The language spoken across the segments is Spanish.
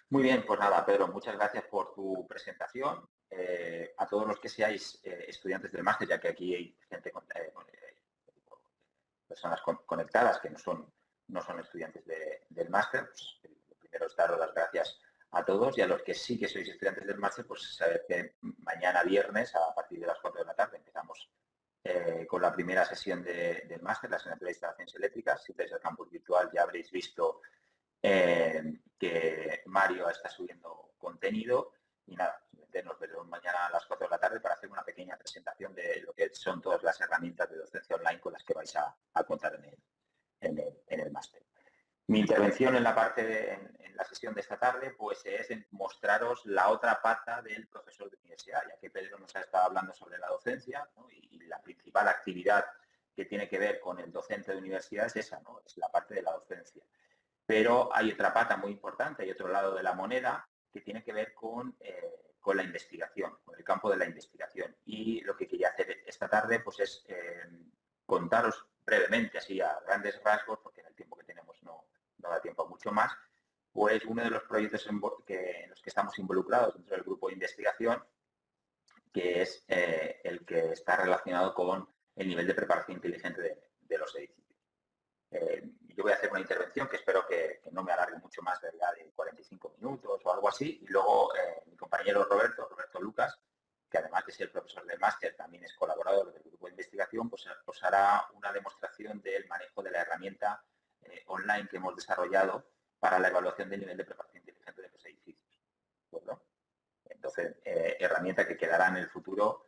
Muy bien, pues nada, Pedro, muchas gracias por tu presentación. A todos los que seáis estudiantes del máster, ya que aquí hay gente, personas conectadas que no son estudiantes del máster, pues lo primero es daros las gracias a todos, y a los que sí que sois estudiantes del máster, pues saber que mañana viernes a partir de las 4 de la tarde empezamos con la primera sesión del máster, la asignatura de instalaciones eléctricas. Si estáis al campus virtual ya habréis visto que Mario está subiendo contenido, y nada, nos veremos mañana a las 4 de la tarde para hacer una pequeña presentación de lo que son todas las herramientas de docencia online con las que vais a contar en el máster. Mi intervención en la sesión de esta tarde, pues es en mostraros la otra pata del profesor de universidad, ya que Pedro nos ha estado hablando sobre la docencia, ¿no? Y la principal actividad que tiene que ver con el docente de universidad es esa, ¿no? Es la parte de la docencia. Pero hay otra pata muy importante, hay otro lado de la moneda que tiene que ver con la investigación, con el campo de la investigación. Y lo que quería hacer esta tarde pues es contaros brevemente, así a grandes rasgos, porque en el tiempo que tenemos no da tiempo a mucho más, pues uno de los proyectos en los que estamos involucrados dentro del grupo de investigación, que es el que está relacionado con el nivel de preparación inteligente de los edificios. Yo voy a hacer una intervención que espero que no me alargue mucho más, de 45 minutos o algo así, y luego mi compañero Roberto Lucas, que además de ser profesor del máster, también es colaborador del grupo de investigación, pues os hará una demostración del manejo de la herramienta online que hemos desarrollado para la evaluación del nivel de preparación inteligente de los edificios. ¿De acuerdo? Entonces, herramienta que quedará en el futuro,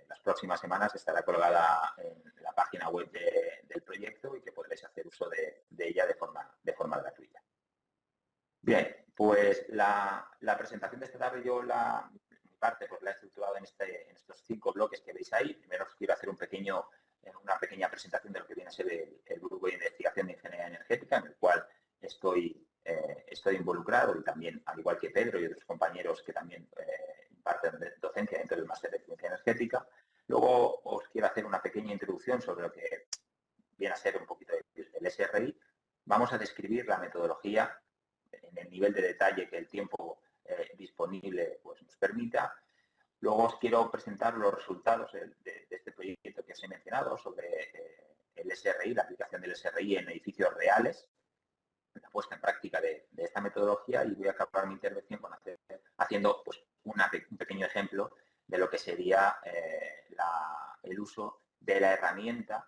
las próximas semanas estará colgada en la página web del proyecto y que podréis hacer uso de ella de forma gratuita. Bien, pues la presentación de esta tarde yo mi parte pues la he estructurado en estos 5 bloques que veis ahí. Primero os quiero hacer una pequeña presentación de lo que viene a ser el grupo de investigación de ingeniería energética, en el cual estoy involucrado, y también, al igual que Pedro y otros compañeros que también imparten docencia dentro del máster de eficiencia energética. Luego os quiero hacer una pequeña introducción sobre lo que viene a ser un poquito el SRI. Vamos a describir la metodología en el nivel de detalle que el tiempo disponible pues, nos permita. Luego os quiero presentar los resultados de este proyecto que os he mencionado sobre el SRI, la aplicación del SRI en edificios reales, la puesta en práctica de esta metodología, y voy a acabar mi intervención haciendo pues, un pequeño ejemplo de lo que sería el uso de la herramienta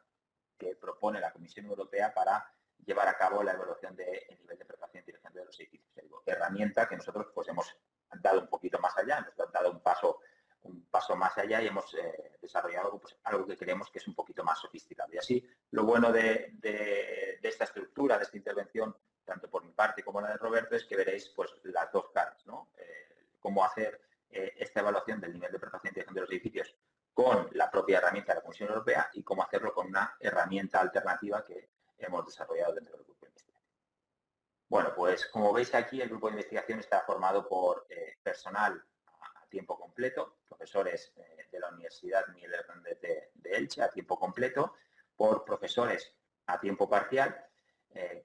que propone la Comisión Europea para llevar a cabo la evaluación del nivel de preparación inteligente de los edificios. Herramienta que nosotros pues, hemos dado un poquito más allá, hemos dado un paso más allá y hemos desarrollado pues, algo que creemos que es un poquito más sofisticado. Y así, lo bueno de esta estructura, de esta intervención, tanto por mi parte como la de Roberto, es que veréis pues, las dos caras, ¿no? Cómo hacer esta evaluación del nivel de preparación inteligente de los edificios con la propia herramienta de la Comisión Europea, y cómo hacerlo con una herramienta alternativa que hemos desarrollado dentro del grupo de investigación. Bueno, pues como veis aquí, el grupo de investigación está formado por personal a tiempo completo, profesores de la Universidad Miguel Hernández de Elche a tiempo completo, por profesores a tiempo parcial,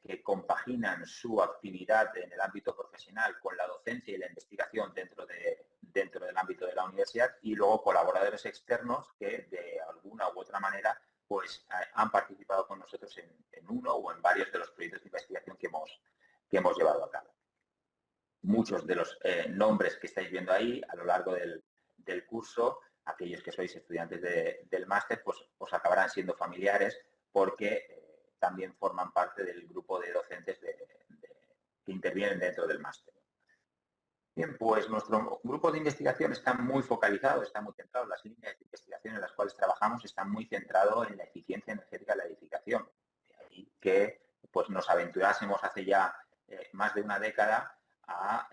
que compaginan su actividad en el ámbito profesional con la docencia y la investigación dentro del ámbito de la universidad, y luego colaboradores externos que de alguna u otra manera pues han participado con nosotros en uno o en varios de los proyectos de investigación que hemos llevado a cabo. Muchos de los nombres que estáis viendo ahí a lo largo del curso, aquellos que sois estudiantes del máster, pues os acabarán siendo familiares, porque también forman parte del grupo de docentes que intervienen dentro del máster. Bien, pues nuestro grupo de investigación está muy focalizado, está muy centrado, las líneas de investigación en las cuales trabajamos están muy centrados en la eficiencia energética de la edificación. De ahí que pues, nos aventurásemos hace ya más de una década a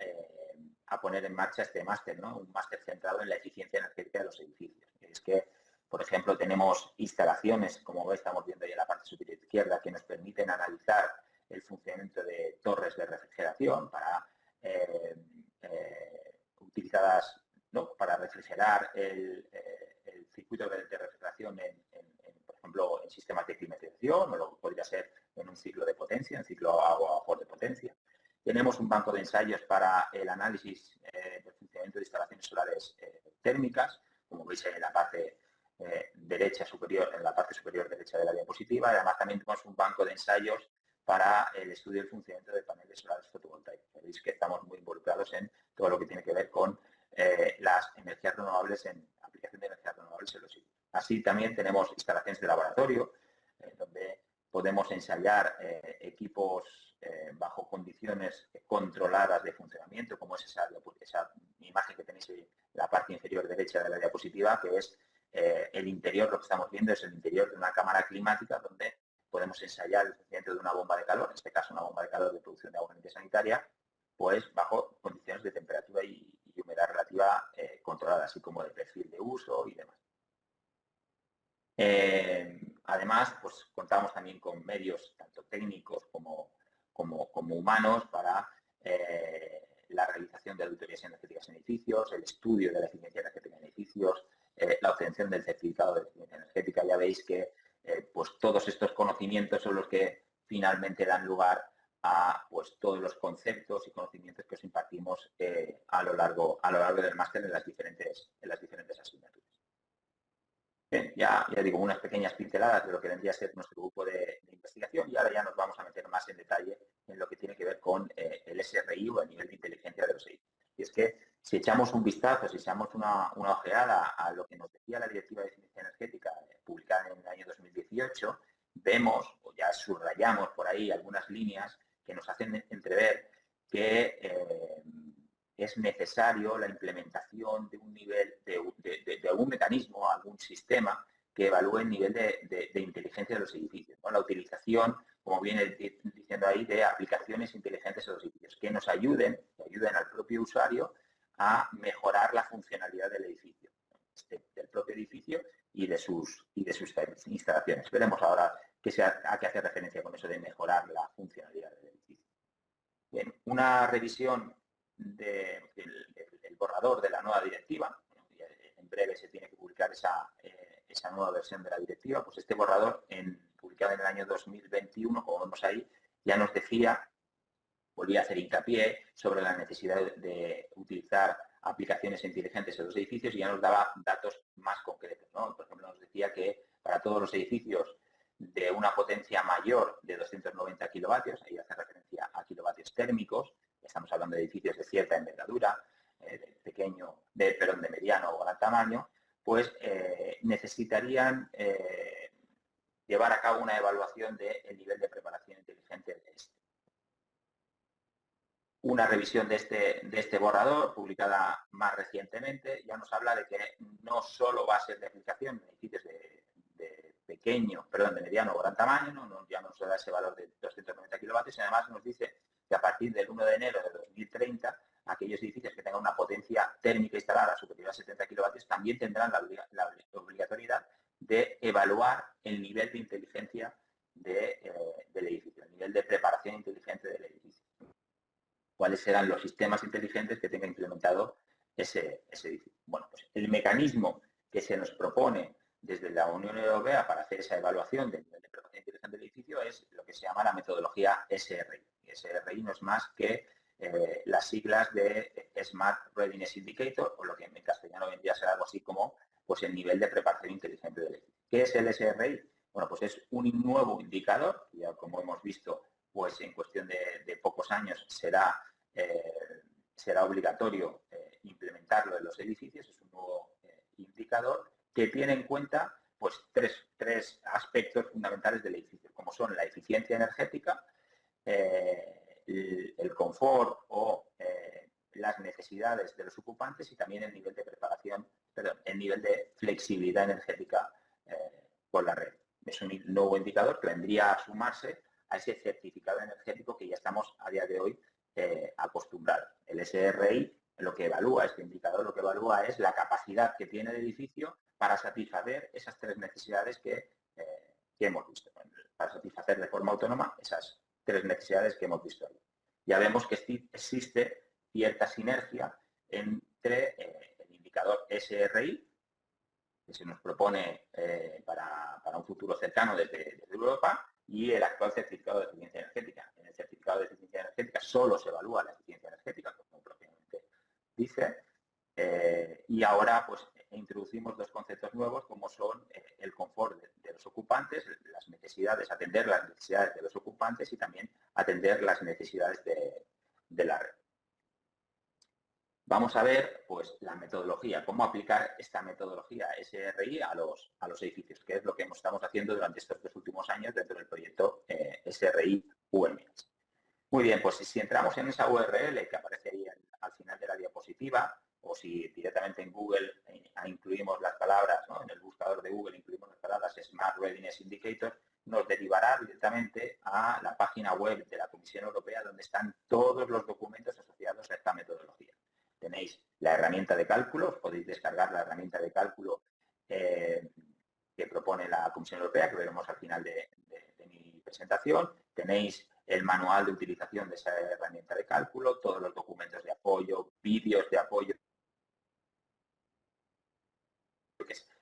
poner en marcha este máster, ¿no? Un máster centrado en la eficiencia energética de los edificios. Es que, por ejemplo, tenemos instalaciones, como estamos viendo ahí en la parte superior izquierda, que nos permiten analizar el funcionamiento de torres de refrigeración utilizadas, ¿no?, para refrigerar el circuito de refrigeración por ejemplo, en sistemas de climatización, o lo que podría ser en un ciclo de potencia, en ciclo agua-vapor de potencia. Tenemos un banco de ensayos para el análisis del funcionamiento de instalaciones solares térmicas, como veis en la parte derecha superior, en la parte superior derecha de la diapositiva. Y además también tenemos un banco de ensayos para el estudio del funcionamiento de paneles solares fotovoltaicos. Veis que estamos muy involucrados en todo lo que tiene que ver con las energías renovables, en aplicación de energías renovables en los sitios. Así también tenemos instalaciones de laboratorio, donde podemos ensayar equipos bajo condiciones controladas de funcionamiento, como es esa imagen que tenéis en la parte inferior derecha de la diapositiva, que es el interior. Lo que estamos viendo es el interior de una cámara climática donde podemos ensayar el funcionamiento de una bomba de calor, en este caso una bomba de calor de producción de agua sanitaria, pues bajo condiciones de temperatura y humedad relativa controlada, así como de perfil de uso y demás. Además, pues contamos también con medios tanto técnicos como humanos para la realización de auditorías energéticas en edificios, el estudio de la eficiencia energética en edificios, la obtención del certificado de eficiencia energética. Ya veis que pues todos estos conocimientos son los que finalmente dan lugar a pues todos los conceptos y conocimientos que os impartimos a lo largo del máster en las diferentes asignaturas. Bien, ya digo, unas pequeñas pinceladas de lo que vendría a ser nuestro grupo de investigación, y ahora ya nos vamos a meter más en detalle en lo que tiene que ver con el SRI o el nivel de inteligencia de los edificios. Y es que si echamos un vistazo, si echamos una ojeada a lo que nos decía la Directiva de Eficiencia Energética publicada en el año 2018, vemos o ya subrayamos por ahí algunas líneas que nos hacen entrever que es necesario la implementación de un nivel, de algún mecanismo, algún sistema que evalúe el nivel de inteligencia de los edificios, ¿no? La utilización, como viene diciendo ahí, de aplicaciones inteligentes en los edificios que nos ayuden al propio usuario a mejorar la funcionalidad del edificio, del propio edificio y de sus instalaciones. Veremos ahora a qué hace referencia con eso de mejorar la funcionalidad del edificio. Bien, una revisión del borrador de la nueva directiva. En breve se tiene que publicar esa nueva versión de la directiva. Pues este borrador, publicado en el año 2021, como vemos ahí, ya nos decía, volvía a hacer hincapié sobre la necesidad de utilizar aplicaciones inteligentes en los edificios, y ya nos daba datos más concretos, ¿no? Por ejemplo, nos decía que para todos los edificios de una potencia mayor de 290 kilovatios, ahí hace referencia a kilovatios térmicos, estamos hablando de edificios de cierta envergadura, de mediano o gran tamaño, pues necesitarían llevar a cabo una evaluación del nivel de preparación inteligente de este. Una revisión de este borrador, publicada más recientemente, ya nos habla de que no solo va a ser de aplicación en edificios de mediano o gran tamaño, ya no se da ese valor de 290 kilovatios, y además nos dice que a partir del 1 de enero de 2030, aquellos edificios que tengan una potencia térmica instalada superior a 70 kilovatios también tendrán la obligatoriedad de evaluar el nivel de inteligencia del edificio, el nivel de preparación inteligente del edificio. ¿Cuáles serán los sistemas inteligentes que tenga implementado ese edificio? Bueno, pues el mecanismo que se nos propone desde la Unión Europea para hacer esa evaluación del nivel de preparación inteligente del edificio es lo que se llama la metodología SRI. SRI no es más que las siglas de Smart Readiness Indicator, o lo que en castellano vendría a ser algo así como pues, el nivel de preparación inteligente del edificio. ¿Qué es el SRI? Bueno, pues es un nuevo indicador, ya como hemos visto, pues en cuestión de pocos años será obligatorio implementarlo en los edificios. Es un nuevo indicador que tiene en cuenta pues tres aspectos fundamentales del edificio, como son la eficiencia energética, el confort o las necesidades de los ocupantes, y también el nivel de el nivel de flexibilidad energética con la red. Es un nuevo indicador que vendría a sumarse a ese certificado energético que ya estamos a día de hoy acostumbrados. El SRI, lo que evalúa, este indicador lo que evalúa es la capacidad que tiene el edificio para satisfacer esas tres necesidades que hemos visto, para satisfacer de forma autónoma esas tres necesidades que hemos visto ahí. Ya vemos que existe cierta sinergia entre el indicador SRI, que se nos propone para un futuro cercano desde Europa, y el actual certificado de eficiencia energética. En el certificado de eficiencia energética solo se evalúa la eficiencia energética, como propiamente dice, y ahora pues introducimos dos conceptos nuevos como son el confort de los ocupantes, las necesidades, atender las necesidades de los ocupantes y también atender las necesidades de la red. Vamos a ver pues la metodología, cómo aplicar esta metodología SRI a los edificios, que es lo que estamos haciendo durante estos 2 últimos años dentro del proyecto SRI UMH. Muy bien, pues si entramos en esa URL que aparece ahí al final de la diapositiva, o si directamente en Google incluimos las palabras, ¿no? En el buscador de Google incluimos las palabras Smart Readiness Indicator, nos derivará directamente a la página web de la Comisión Europea donde están todos los documentos asociados a esta metodología. Tenéis la herramienta de cálculo, os podéis descargar la herramienta de cálculo que propone la Comisión Europea, que veremos al final de mi presentación. Tenéis el manual de utilización de esa herramienta de cálculo, todos los documentos de apoyo, vídeos de apoyo,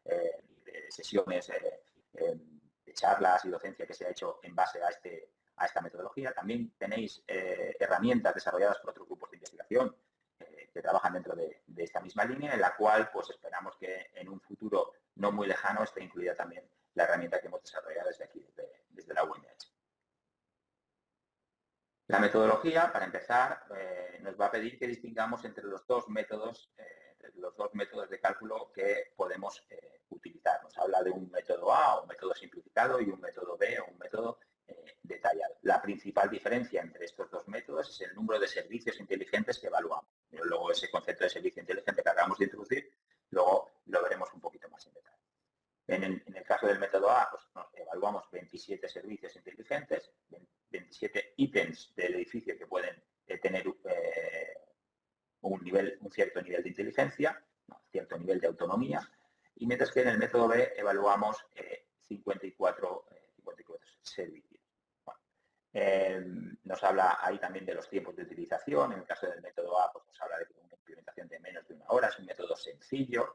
de sesiones, de charlas y docencia que se ha hecho en base a esta metodología. También tenéis herramientas desarrolladas por otros grupos de investigación que trabajan dentro de esta misma línea, en la cual pues esperamos que en un futuro no muy lejano esté incluida también la herramienta que hemos desarrollado desde aquí, desde la UMH. La metodología, para empezar, nos va a pedir que distingamos entre los dos métodos de cálculo que podemos utilizar. Nos habla de un método A, un método simplificado, y un método B, o un método detallado. La principal diferencia entre estos dos métodos es el número de servicios inteligentes que evaluamos. Pero luego ese concepto de servicio inteligente que acabamos de introducir, luego lo veremos un poquito más en detalle. En el caso del método A, pues nos evaluamos 27 servicios inteligentes, 27 ítems del edificio que pueden tener un cierto nivel de inteligencia, cierto nivel de autonomía, y mientras que en el método B evaluamos 54 servicios. Bueno, nos habla ahí también de los tiempos de utilización. En el caso del método A, pues nos habla de una implementación de menos de 1 hora, es un método sencillo,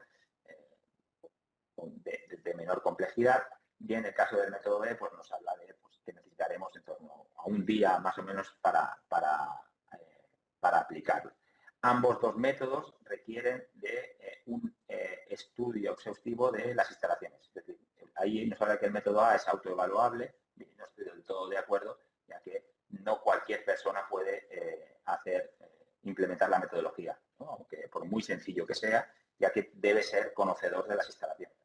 de menor complejidad, y en el caso del método B pues nos habla de que necesitaremos en torno a un día más o menos para aplicarlo. Ambos dos métodos requieren de un estudio exhaustivo de las instalaciones. Es decir, ahí nos habla que el método A es autoevaluable, y no estoy del todo de acuerdo, ya que no cualquier persona puede implementar la metodología, ¿no? Aunque por muy sencillo que sea, ya que debe ser conocedor de las instalaciones.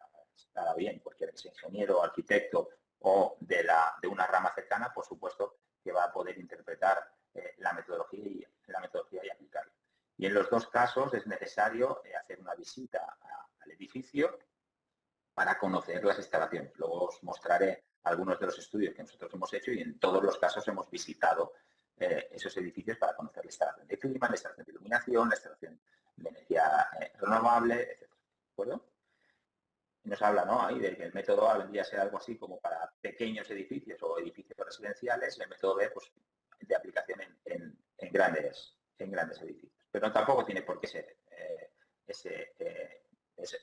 Ahora bien, cualquier ingeniero, arquitecto o de una rama cercana, por supuesto que va a poder interpretar la metodología y aplicarla. Y en los dos casos es necesario hacer una visita al edificio para conocer las instalaciones. Luego os mostraré algunos de los estudios que nosotros hemos hecho y en todos los casos hemos visitado esos edificios para conocer la instalación de clima, la instalación de iluminación, la instalación de energía renovable, etc. ¿De acuerdo? Nos habla, ¿no?, ahí de que el método A vendría a ser algo así como para pequeños edificios o edificios residenciales, y el método B pues, de aplicación en grandes edificios. Pero tampoco tiene por qué ser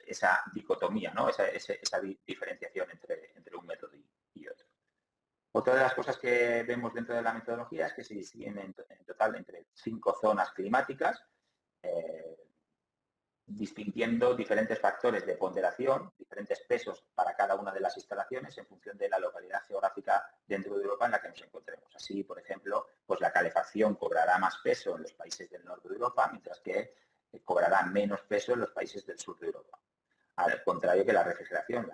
esa dicotomía, ¿no?, esa diferenciación entre un método y otro. Otra de las cosas que vemos dentro de la metodología es que se distinguen en total entre 5 zonas climáticas, distinguiendo diferentes factores de ponderación, diferentes pesos para cada una de las instalaciones en función de la localidad geográfica dentro de Europa en la que nos encontremos. Así, por ejemplo, pues la calefacción cobrará más peso en los países del norte de Europa, mientras que cobrará menos peso en los países del sur de Europa. Al contrario que la refrigeración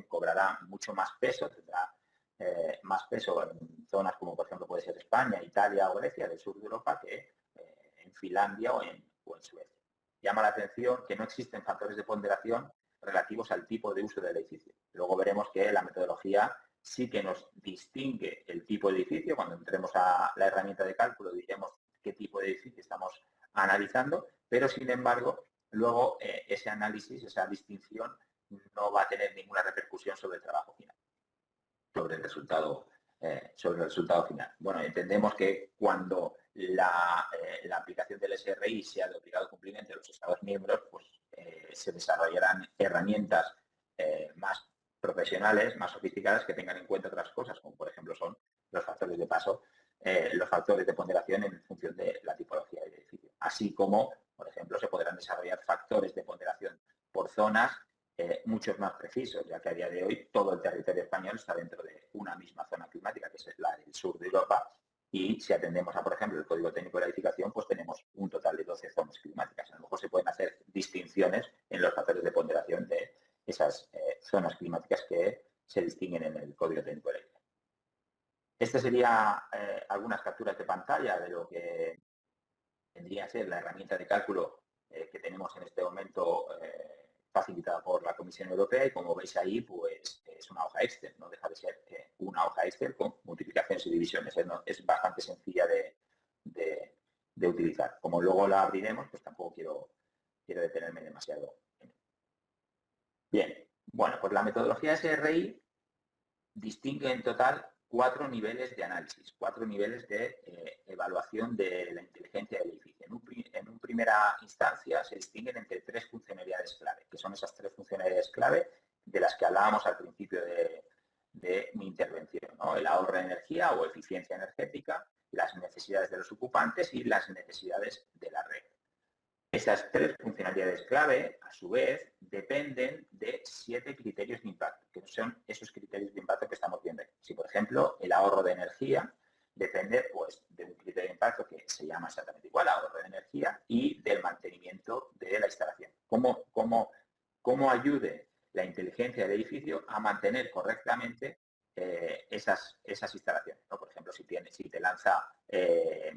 cobrará mucho más peso, tendrá más peso en zonas como, por ejemplo, puede ser España, Italia o Grecia, del sur de Europa, que en Finlandia o en Suecia. Llama la atención que no existen factores de ponderación relativos al tipo de uso del edificio. Luego veremos que la metodología sí que nos distingue el tipo de edificio. Cuando entremos a la herramienta de cálculo diremos qué tipo de edificio estamos analizando, pero sin embargo, luego ese análisis, esa distinción, no va a tener ninguna repercusión sobre el trabajo final, sobre el resultado final. Bueno, entendemos que cuando la aplicación del SRI sea de obligado cumplimiento de los Estados miembros, pues se desarrollarán herramientas más profesionales, más sofisticadas, que tengan en cuenta otras cosas, como por así como, por ejemplo, se podrán desarrollar factores de ponderación por zonas muchos más precisos, ya que a día de hoy todo el territorio español está dentro de una misma zona climática, que es la del sur de Europa, y si atendemos a, por ejemplo, el Código Técnico de la Edificación, pues tenemos un total de 12 zonas climáticas. A lo mejor se pueden hacer distinciones en los factores de ponderación de esas zonas climáticas que se distinguen en el Código Técnico de la Edificación. Esta sería algunas capturas de pantalla de lo que vendría a ser la herramienta de cálculo que tenemos en este momento facilitada por la Comisión Europea, y como veis ahí, pues es una hoja Excel, no deja de ser una hoja Excel con multiplicaciones y divisiones. Es bastante sencilla de utilizar. Como luego la abriremos, pues tampoco quiero detenerme demasiado. Bien, bueno, pues la metodología SRI distingue en total 4 niveles de análisis, 4 niveles de evaluación de la inteligencia del edificio. En una primera instancia se distinguen entre 3 funcionalidades clave, que son esas 3 funcionalidades clave de las que hablábamos al principio de mi intervención, ¿no? El ahorro de energía o eficiencia energética, las necesidades de los ocupantes y las necesidades de la red. Esas 3 funcionalidades clave, a su vez, dependen de 7 criterios de impacto, que son esos criterios de impacto que estamos viendo. Si, por ejemplo, el ahorro de energía depende, pues, de un criterio de impacto que se llama exactamente igual, ahorro de energía, y del mantenimiento de la instalación. ¿Cómo ayude la inteligencia del edificio a mantener correctamente esas instalaciones, ¿no? Por ejemplo, si te lanza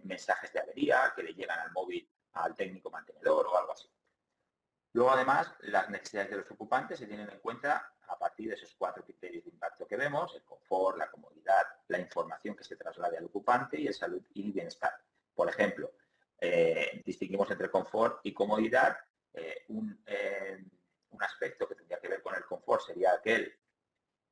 mensajes de avería que le llegan al móvil al técnico mantenedor o algo así. Luego, además, las necesidades de los ocupantes se tienen en cuenta a partir de esos 4 criterios de impacto que vemos: el confort, la comodidad, la información que se traslade al ocupante y el salud y bienestar. Por ejemplo, distinguimos entre confort y comodidad. Un aspecto que tendría que ver con el confort sería aquel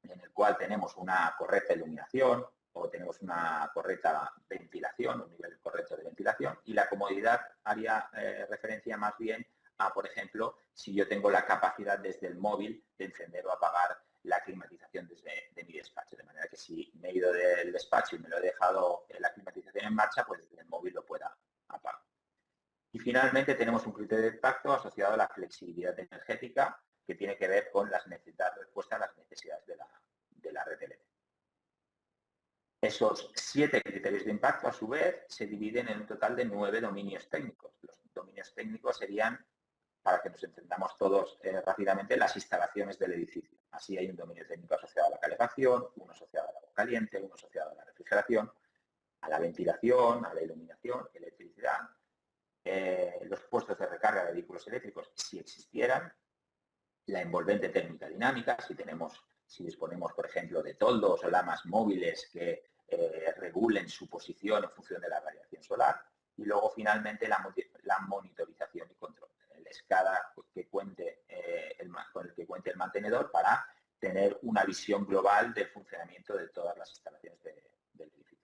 en el cual tenemos una correcta iluminación o tenemos una correcta ventilación, un nivel correcto de ventilación, y la comodidad haría referencia más bien a, por ejemplo, si yo tengo la capacidad desde el móvil de encender o apagar la climatización desde mi despacho, de manera que si me he ido del despacho y me lo he dejado la climatización en marcha, pues desde el móvil lo pueda apagar. Y finalmente tenemos un criterio de impacto asociado a la flexibilidad energética, que tiene que ver con las necesidades, respuesta a las necesidades de la red eléctrica. Esos 7 criterios de impacto, a su vez, se dividen en un total de 9 dominios técnicos. Los dominios técnicos serían, para que nos entendamos todos rápidamente, las instalaciones del edificio. Así hay un dominio técnico asociado a la calefacción, uno asociado al agua caliente, uno asociado a la refrigeración, a la ventilación, a la iluminación, electricidad, los puestos de recarga de vehículos eléctricos, si existieran, la envolvente térmica dinámica, si disponemos, por ejemplo, de toldos o lamas móviles que regulen su posición en función de la radiación solar, y luego finalmente la monitorización y control, el SCADA con el que cuente el mantenedor para tener una visión global del funcionamiento de todas las instalaciones del edificio.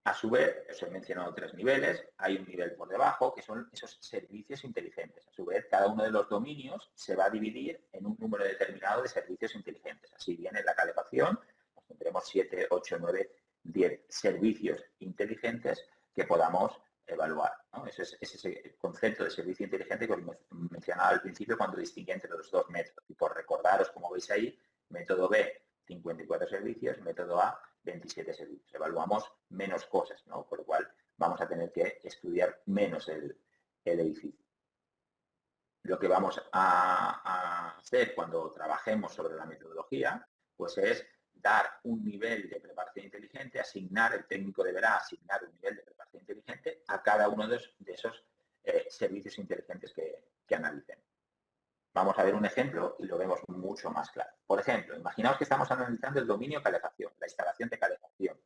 A su vez, os he mencionado 3 niveles, hay un nivel por debajo que son esos servicios inteligentes. A su vez, cada uno de los dominios se va a dividir en un número determinado de servicios inteligentes. Así bien, en la calefacción pues tendremos 7, 8, 9, 10 servicios inteligentes que podamos evaluar, ¿no? Ese es el concepto de servicio inteligente que os mencionaba al principio cuando distinguía entre los 2 métodos. Y por recordaros, como veis ahí, método B, 54 servicios, método A, 27 servicios. Evaluamos menos cosas, ¿no? Por lo cual vamos a tener que estudiar menos el edificio. Lo que vamos a hacer cuando trabajemos sobre la metodología, pues es dar un nivel de preparación inteligente, el técnico deberá asignar un nivel de preparación inteligente a cada uno de esos servicios inteligentes que analicen. Vamos a ver un ejemplo y lo vemos mucho más claro. Por ejemplo, imaginaos que estamos analizando el dominio calefacción, la instalación de calefacción.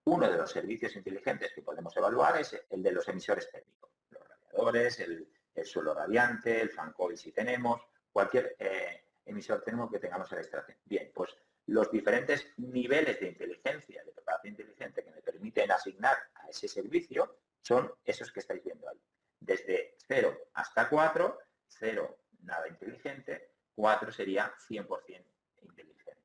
Uno de los servicios inteligentes que podemos evaluar es el de los emisores térmicos. Los radiadores, el suelo radiante, el fan coil si tenemos, cualquier emisor térmico que tengamos en la instalación. Bien, pues los diferentes niveles de inteligencia, de preparación inteligente que me permiten asignar a ese servicio son esos que estáis viendo ahí. Desde 0 hasta 4, 0 nada inteligente, 4 sería 100% inteligente.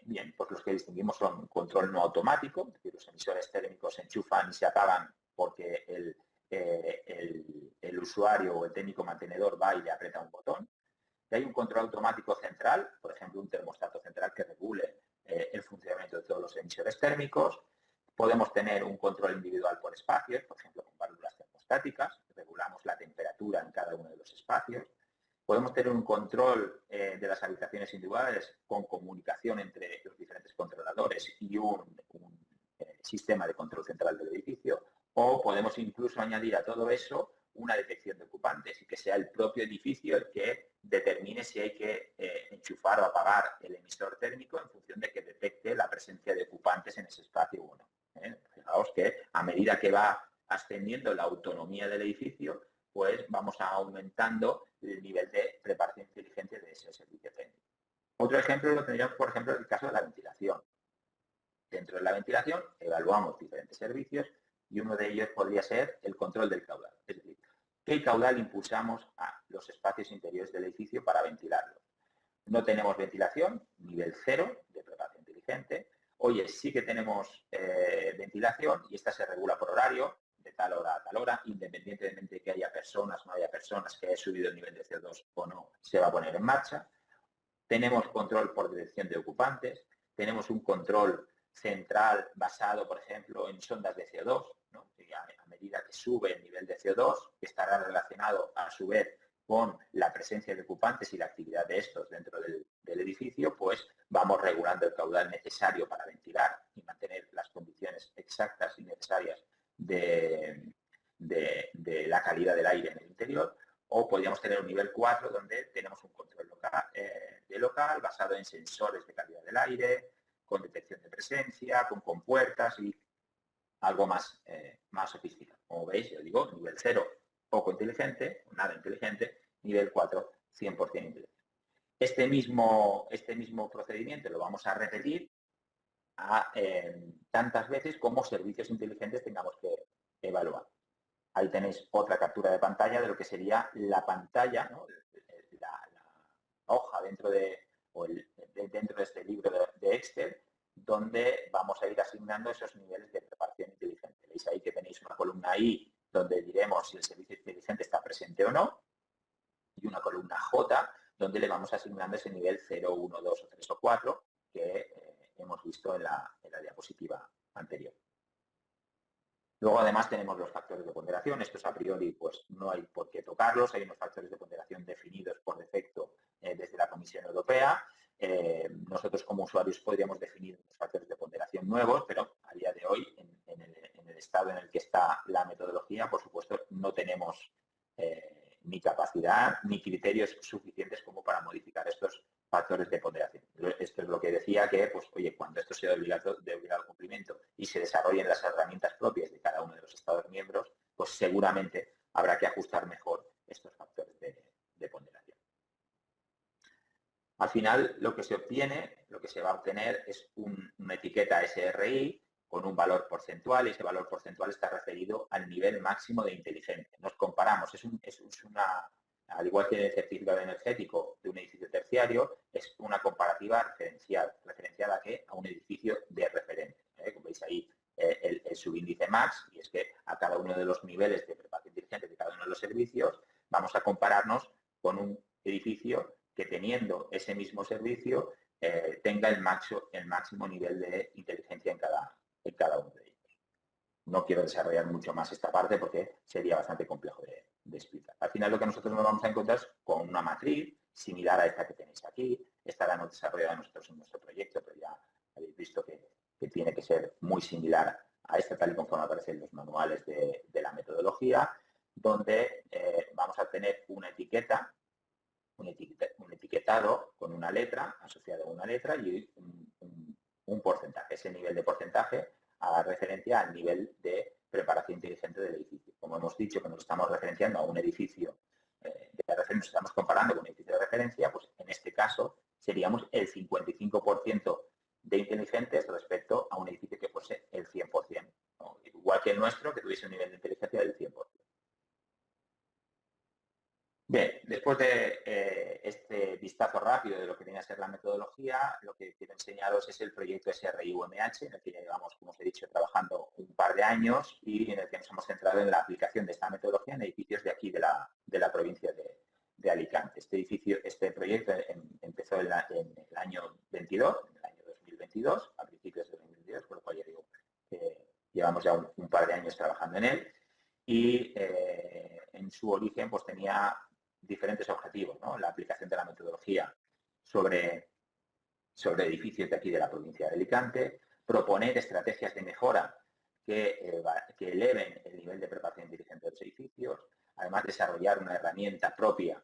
Bien, pues los que distinguimos son control no automático, es decir, los emisores térmicos se enchufan y se apagan porque el usuario o el técnico mantenedor va y le aprieta un botón. Que hay un control automático central, por ejemplo, un termostato central que regule el funcionamiento de todos los emisores térmicos. Podemos tener un control individual por espacios, por ejemplo, con válvulas termostáticas, regulamos la temperatura en cada uno de los espacios. Podemos tener un control de las habitaciones individuales con comunicación entre los diferentes controladores y un sistema de control central del edificio. O podemos incluso añadir a todo eso una detección de ocupantes y que sea el propio edificio el que determine si hay que enchufar o apagar el emisor térmico en función de que detecte la presencia de ocupantes en ese espacio o no. Fijaos que a medida que va ascendiendo la autonomía del edificio, pues vamos aumentando el nivel de preparación inteligente de ese servicio técnico. Otro ejemplo lo tendríamos, por ejemplo, en el caso de la ventilación. Dentro de la ventilación evaluamos diferentes servicios y uno de ellos podría ser el control del caudal. Es decir, ¿qué caudal impulsamos a los espacios interiores del edificio para ventilarlos? No tenemos ventilación, nivel 0 de preparación inteligente. Oye, sí que tenemos ventilación y esta se regula por horario, de tal hora a tal hora, independientemente de que haya personas o no haya personas, que haya subido el nivel de CO2 o no, se va a poner en marcha. Tenemos control por dirección de ocupantes, tenemos un control central basado, por ejemplo, en sondas de CO2, ¿no? Y a medida que sube el nivel de CO2, que estará relacionado a su vez con la presencia de ocupantes y la actividad de estos dentro del edificio, pues vamos regulando el caudal necesario para ventilar y mantener las condiciones exactas y necesarias de la calidad del aire en el interior. O podríamos tener un nivel 4 donde tenemos un control local basado en sensores de calidad del aire, con detección de presencia, con compuertas y algo más sofisticado. Como veis, yo digo, nivel 0, poco inteligente, nada inteligente, nivel 4, 100% inteligente. Este mismo procedimiento lo vamos a repetir tantas veces como servicios inteligentes tengamos que evaluar. Ahí tenéis otra captura de pantalla de lo que sería la pantalla, ¿no? la hoja dentro de este libro de Excel, donde vamos a ir asignando esos niveles de preparación inteligente. Veis ahí que tenéis una columna I donde diremos si el servicio inteligente está presente o no, y una columna J donde le vamos asignando ese nivel 0, 1, 2 o 3 o 4 que hemos visto en la diapositiva anterior. Luego, además, tenemos los factores de ponderación. Estos a priori pues no hay por qué tocarlos. Hay unos factores de ponderación definidos por defecto desde la Comisión Europea. Nosotros como usuarios podríamos definir unos factores de ponderación nuevos, pero a día de hoy, en el estado en el que está la metodología, por supuesto, no tenemos ni capacidad ni criterios suficientes como para modificar estos factores de ponderación. Esto es lo que decía que, pues, oye, cuando esto sea de obligado cumplimiento y se desarrollen las herramientas propias de cada uno de los Estados miembros, pues seguramente habrá que ajustar mejor estos factores de ponderación. Al final, lo que se va a obtener es una etiqueta SRI con un valor porcentual y ese valor porcentual está referido al nivel máximo de inteligencia. Nos comparamos, al igual que en el certificado energético de un edificio terciario, es una comparativa referencial. ¿Referencial a qué? A un edificio de referencia. Como veis ahí, el subíndice MAX, y es que a cada uno de los niveles de preparación inteligente de cada uno de los servicios vamos a compararnos con un edificio que teniendo ese mismo servicio tenga el máximo nivel de inteligencia en cada uno de ellos. No quiero desarrollar mucho más esta parte porque sería bastante complejo de explicar. Al final lo que nosotros nos vamos a encontrar es con una matriz similar a esta que tenéis aquí. Esta la hemos desarrollado nosotros en nuestro proyecto, pero ya habéis visto que tiene que ser muy similar a esta, tal y conforme aparece en los manuales de la metodología, donde vamos a tener una etiqueta, un etiquetado con una letra, asociado a una letra y un porcentaje. Ese nivel de porcentaje a referencia al nivel de preparación inteligente del edificio. Como hemos dicho que nos estamos referenciando a un edificio nos estamos comparando con un edificio de referencia, pues en este caso seríamos el 55% de inteligentes respecto a un edificio que fuese el 100%, ¿no? Igual que el nuestro, que tuviese un nivel de inteligencia del 100%. Bien, después de este vistazo rápido de lo que viene a ser la metodología, lo que quiero enseñaros es el proyecto SRI-UMH, en el que llevamos, como os he dicho, trabajando un par de años y en el que nos hemos centrado en la aplicación de esta metodología en edificios de aquí, de la provincia de Alicante. Este proyecto empezó en el año 22, en el año 2022, a principios de 2022, por lo cual ya digo que llevamos ya un par de años trabajando en él, y en su origen pues tenía diferentes objetivos, ¿no? La aplicación de la metodología sobre edificios de aquí de la provincia de Alicante, proponer estrategias de mejora que eleven el nivel de preparación inteligente de los edificios, además desarrollar una herramienta propia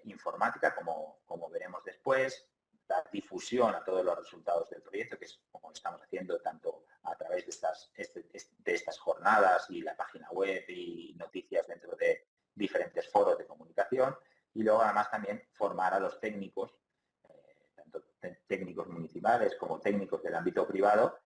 informática, como veremos después, dar difusión a todos los resultados del proyecto, que es como estamos haciendo tanto a través de estas jornadas y la página web y noticias dentro de diferentes foros de comunicación, y luego además también formar a los técnicos, tanto técnicos municipales como técnicos del ámbito privado,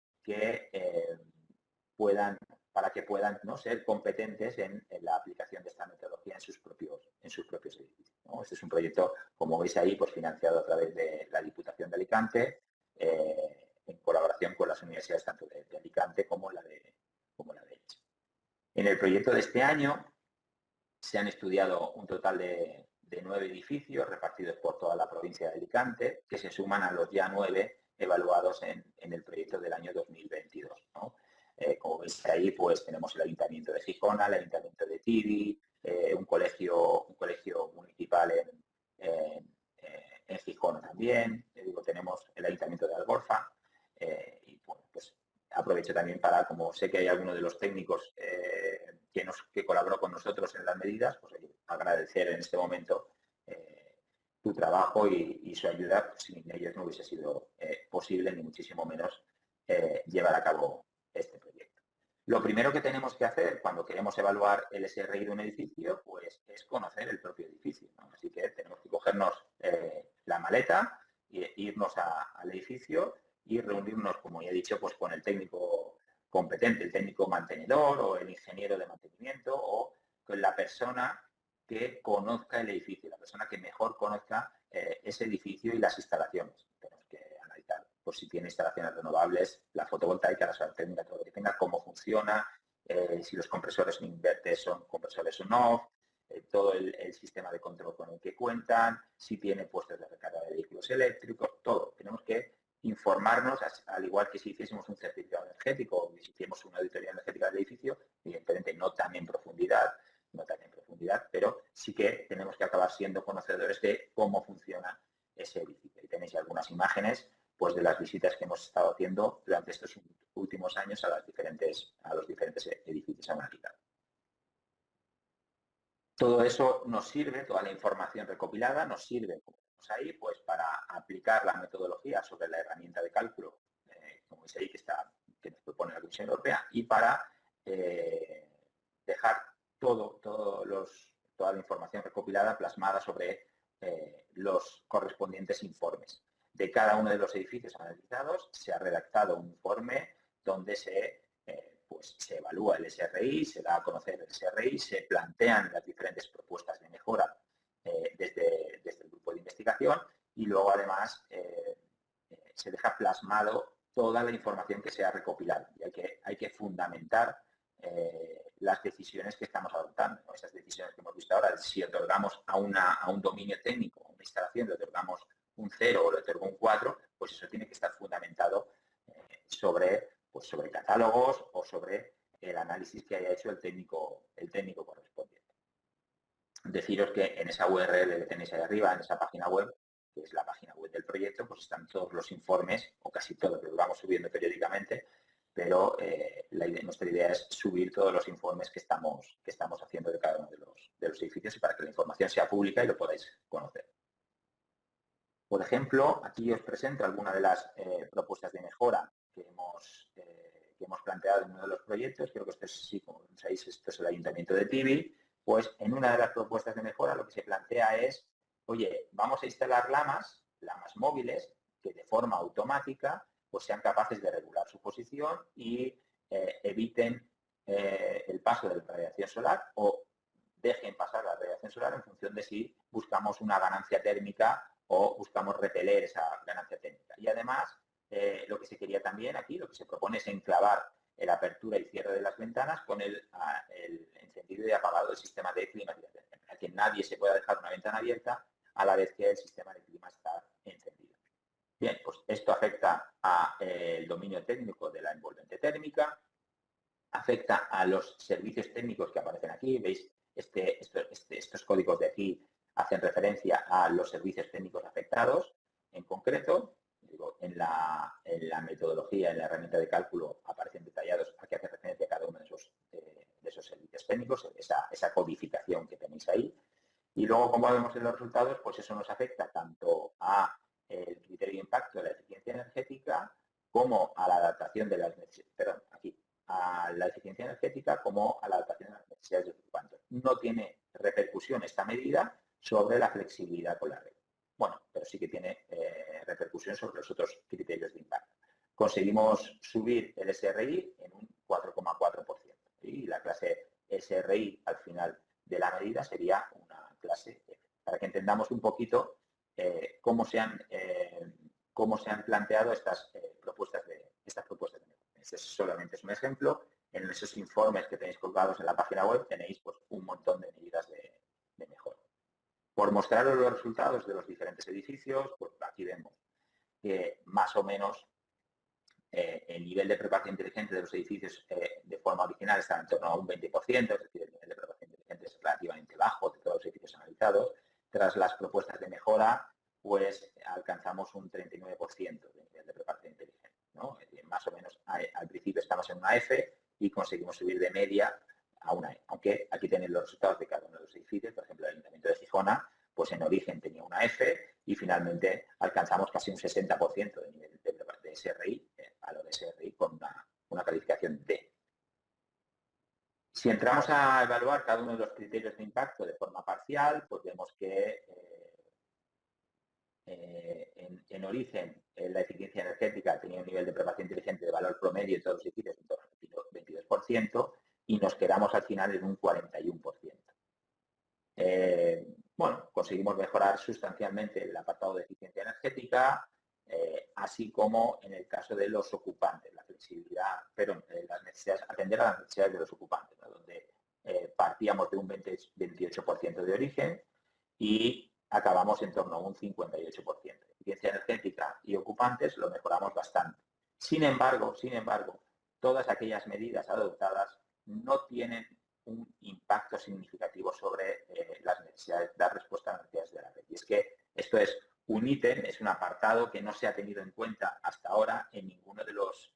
para que puedan, ¿no?, ser competentes en la aplicación de esta metodología en sus propios edificios, ¿no? Este es un proyecto, como veis ahí, pues financiado a través de la Diputación de Alicante, en colaboración con las universidades tanto de Alicante como la de Elche. En el proyecto de este año se han estudiado un total de 9 edificios repartidos por toda la provincia de Alicante, que se suman a los ya 9 evaluados en el proyecto del año 2022, ¿no? Como veis ahí, pues tenemos el Ayuntamiento de Gijona, el Ayuntamiento de Tibi, un colegio municipal en Gijona también, tenemos el Ayuntamiento de Algorfa, y bueno, pues aprovecho también para, como sé que hay alguno de los técnicos que colaboró con nosotros en las medidas, pues agradecer en este momento su trabajo y su ayuda. Pues, sin ellos no hubiese sido posible, ni muchísimo menos, llevar a cabo este proyecto. Lo primero que tenemos que hacer cuando queremos evaluar el SRI de un edificio, pues es conocer el propio edificio, ¿no? Así que tenemos que cogernos la maleta e irnos al edificio y reunirnos, como ya he dicho, pues con el técnico competente, el técnico mantenedor o el ingeniero de mantenimiento, o con la persona que conozca el edificio, la persona que mejor conozca ese edificio y las instalaciones. Tenemos que analizar por si tiene instalaciones renovables, la fotovoltaica, la solar térmica, todo lo que tenga, cómo funciona, si los compresores en inverter son compresores on-off, todo el sistema de control con el que cuentan, si tiene puestos de recarga de vehículos eléctricos, todo. Tenemos que informarnos, al igual que si hiciésemos un certificado energético o si hiciésemos una auditoría energética del edificio, evidentemente no tan en profundidad, pero sí que tenemos que acabar siendo conocedores de cómo funciona ese edificio. Y tenéis algunas imágenes, pues, de las visitas que hemos estado haciendo durante estos últimos años a los diferentes edificios analizados. Todo eso nos sirve, toda la información recopilada nos sirve, como vemos ahí, pues para aplicar la metodología sobre la herramienta de cálculo, como veis ahí, que nos propone la Comisión Europea, y para dejar toda la información recopilada plasmada sobre los correspondientes informes. De cada uno de los edificios analizados se ha redactado un informe donde se evalúa el SRI, se da a conocer el SRI, se plantean las diferentes propuestas de mejora desde el grupo de investigación, y luego además se deja plasmado toda la información que se ha recopilado. Y hay que fundamentar las decisiones que estamos adoptando, ¿no? Esas decisiones que hemos visto ahora, si otorgamos a un dominio técnico, a una instalación, le otorgamos un 0 o le otorgamos un 4, pues eso tiene que estar fundamentado sobre catálogos o sobre el análisis que haya hecho el técnico correspondiente. Deciros que en esa URL que tenéis ahí arriba, en esa página web, que es la página web del proyecto, pues están todos los informes, o casi todos, que los vamos subiendo periódicamente, pero nuestra idea es subir todos los informes que estamos haciendo de cada uno de los edificios, y para que la información sea pública y lo podáis conocer. Por ejemplo, aquí os presento algunas de las propuestas de mejora que hemos planteado en uno de los proyectos. Creo que esto es, sí, como sabéis, esto es el Ayuntamiento de Tibi. Pues en una de las propuestas de mejora lo que se plantea es, oye, vamos a instalar lamas móviles que de forma automática pues sean capaces de regular su posición y eviten el paso de la radiación solar, o dejen pasar la radiación solar en función de si buscamos una ganancia térmica o buscamos repeler esa ganancia térmica. Y además, lo que se quería también aquí, lo que se propone es enclavar la apertura y cierre de las ventanas con el encendido y apagado el sistema de climatización, para que nadie se pueda dejar una ventana abierta a la vez que el sistema de clima está encendido. Bien, pues esto afecta al dominio técnico de la envolvente térmica, afecta a los servicios técnicos que aparecen aquí. Veis, estos códigos de aquí hacen referencia a los servicios técnicos afectados. En concreto, digo, en la metodología, en la herramienta de cálculo, aparecen detallados a qué hace referencia cada uno de esos servicios técnicos, esa codificación que tenéis ahí. Y luego, como vemos en los resultados, pues eso nos afecta tanto a el criterio de impacto de la eficiencia energética como a la adaptación de las necesidades, perdón, aquí, a la eficiencia energética como a la adaptación de las necesidades de ocupantes. No tiene repercusión esta medida sobre la flexibilidad con la red. Bueno, pero sí que tiene repercusión sobre los otros criterios de impacto. Conseguimos subir el SRI en un 4,4% y la clase SRI al final de la medida sería una clase F, para que entendamos un poquito cómo se han planteado estas propuestas de mejora. Este solamente es un ejemplo. En esos informes que tenéis colgados en la página web tenéis pues, un montón de medidas de mejora. Por mostraros los resultados de los diferentes edificios, pues aquí vemos que más o menos el nivel de preparación inteligente de los edificios de forma original está en torno a un 20%, es decir, el nivel de preparación inteligente es relativamente bajo de todos los edificios analizados. Tras las propuestas de mejora, pues alcanzamos un 39% de nivel de preparación inteligente, ¿no? Es decir, más o menos al principio estamos en una F y conseguimos subir de media a una E. Aunque aquí tenéis los resultados de cada uno de los edificios. Por ejemplo, el Ayuntamiento de Gijona, pues en origen tenía una F y finalmente alcanzamos casi un 60% de nivel de SRI, valor de SRI con una calificación D. Si entramos a evaluar cada uno de los criterios de impacto de forma parcial, pues vemos que en origen la eficiencia energética tenía un nivel de preparación inteligente de valor promedio de todos los edificios en torno al 22% y nos quedamos al final en un 41%. Bueno, conseguimos mejorar sustancialmente el apartado de eficiencia energética, así como en el caso de los ocupantes, la flexibilidad, pero las necesidades, atender a las necesidades de los ocupantes, ¿no? Donde partíamos de un 28% de origen y acabamos en torno a un 58%. Eficiencia energética y ocupantes lo mejoramos bastante. Sin embargo, todas aquellas medidas adoptadas no tienen un impacto significativo sobre las necesidades, dar respuesta a las necesidades de la red. Y es que esto es un ítem, es un apartado que no se ha tenido en cuenta hasta ahora en ninguno de los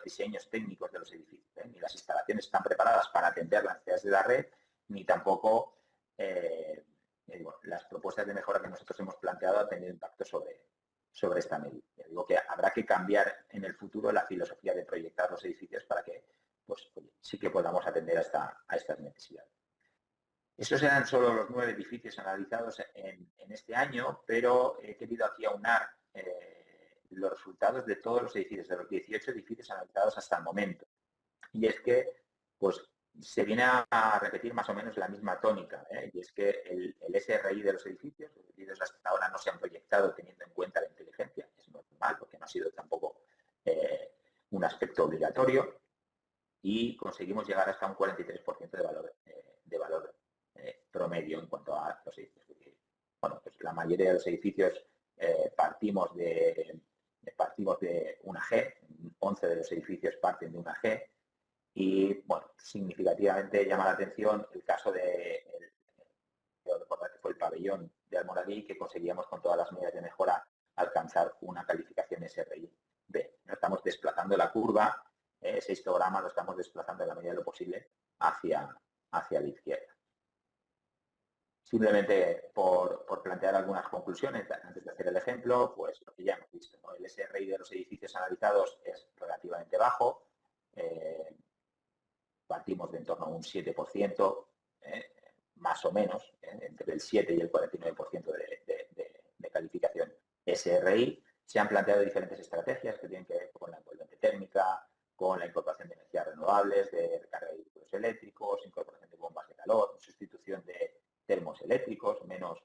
diseños técnicos de los edificios. Ni las instalaciones están preparadas para atender las necesidades de la red, ni tampoco las propuestas de mejora que nosotros hemos planteado han tenido impacto sobre esta medida. Digo que habrá que cambiar en el futuro la filosofía de proyectar los edificios para que pues, sí que podamos atender a estas necesidades. Esos eran solo los 9 edificios analizados en este año, pero he querido aquí aunar los resultados de todos los edificios, de los 18 edificios analizados hasta el momento. Y es que, pues, se viene a repetir más o menos la misma tónica, y es que el SRI de los edificios hasta ahora no se han proyectado teniendo en cuenta la inteligencia, es normal porque no ha sido tampoco un aspecto obligatorio, y conseguimos llegar hasta un 43% de valor promedio en cuanto a los edificios. Bueno, pues la mayoría de los edificios partimos de una G, 11 de los edificios parten de una G, y bueno, significativamente llama la atención el caso de, recordar que fue el pabellón de Almoradí, que conseguíamos con todas las medidas de mejora alcanzar una calificación SRI B. No estamos desplazando la curva, ese histograma lo estamos desplazando en la medida de lo posible hacia la izquierda. Simplemente por plantear algunas conclusiones antes de hacer el ejemplo, pues lo que ya hemos visto, ¿no? El SRI de los edificios analizados es relativamente bajo, partimos de en torno a un 7%, más o menos, entre el 7 y el 49% de calificación SRI. Se han planteado diferentes estrategias que tienen que ver con la envolvente térmica, con la incorporación de energías renovables, de recarga de vehículos eléctricos, incorporación de bombas de calor, sustitución de termos eléctricos menos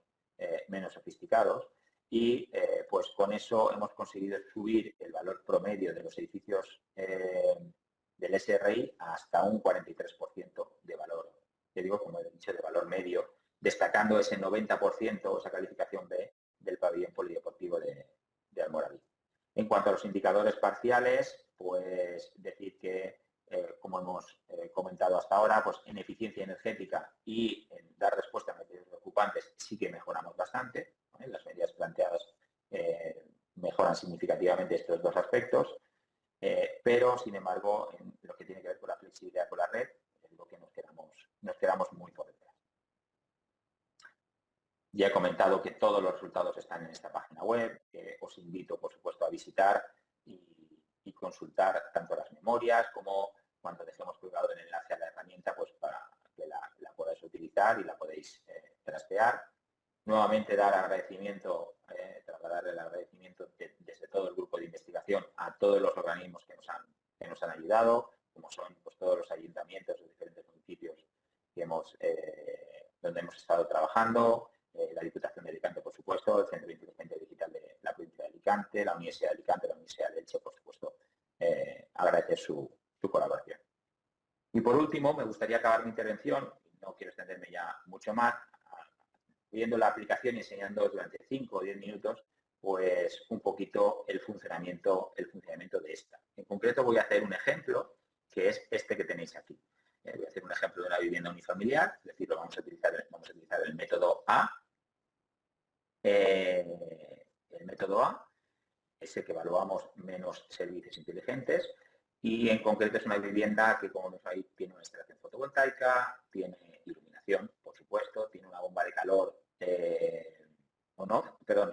sofisticados, y pues con eso hemos conseguido subir el valor promedio de los edificios del SRI hasta un 43% de valor digo, como he dicho, de valor medio, destacando ese 90%, esa calificación B del pabellón polideportivo de Almoradí. En cuanto a los indicadores parciales, pues decir que, como hemos comentado hasta ahora, pues en eficiencia energética y en dar respuesta a medidas ocupantes sí que mejoramos bastante, ¿vale? Las medidas planteadas mejoran significativamente estos dos aspectos, pero, sin embargo, en lo que tiene que ver con la flexibilidad con la red, es lo que nos quedamos muy por detrás. Ya he comentado que todos los resultados están en esta página web, que os invito, por supuesto, a visitar y consultar tanto las memorias como cuando dejemos colgado el enlace a la herramienta, pues para que la podáis utilizar y la podéis trastear. Nuevamente dar agradecimiento, trasladar el agradecimiento desde todo el grupo de investigación a todos los organismos que nos han ayudado, como son pues, todos los ayuntamientos de diferentes municipios donde hemos estado trabajando, la Diputación de Alicante, por supuesto, el Centro de Inteligencia Digital de la provincia de Alicante, la Universidad de Alicante, la Universidad de Elche, por supuesto, agradecer su colaboración. Y por último, me gustaría acabar mi intervención, no quiero extenderme ya mucho más, viendo la aplicación y enseñando durante 5 o 10 minutos, pues un poquito el funcionamiento de esta. En concreto voy a hacer un ejemplo, que es este que tenéis aquí. Voy a hacer un ejemplo de una vivienda unifamiliar, es decir, vamos a utilizar el método A. El método A es el que evaluamos menos servicios inteligentes y en concreto es una vivienda que, como vemos ahí, tiene una instalación fotovoltaica, tiene iluminación, por supuesto, tiene una bomba de calor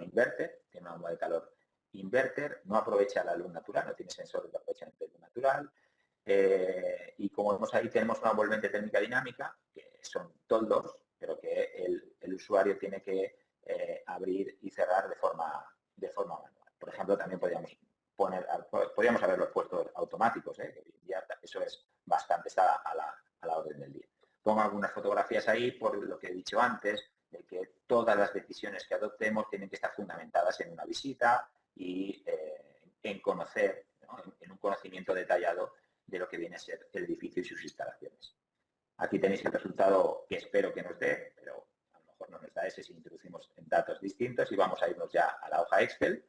inverter, tiene una bomba de calor inverter, no aprovecha la luz natural, no tiene sensor de aprovechamiento de luz natural y como vemos ahí tenemos una envolvente térmica dinámica que son toldos, pero que el usuario tiene que abrir y cerrar de forma manual. Por ejemplo, también podríamos haberlos puesto automáticos, ya eso es bastante, está a la orden del día. Pongo algunas fotografías ahí por lo que he dicho antes, de que todas las decisiones que adoptemos tienen que estar fundamentadas en una visita y en conocer, ¿no? en un conocimiento detallado de lo que viene a ser el edificio y sus instalaciones. Aquí tenéis el resultado que espero que nos dé, pero a lo mejor no nos da ese si introducimos datos distintos y vamos a irnos ya a la hoja Excel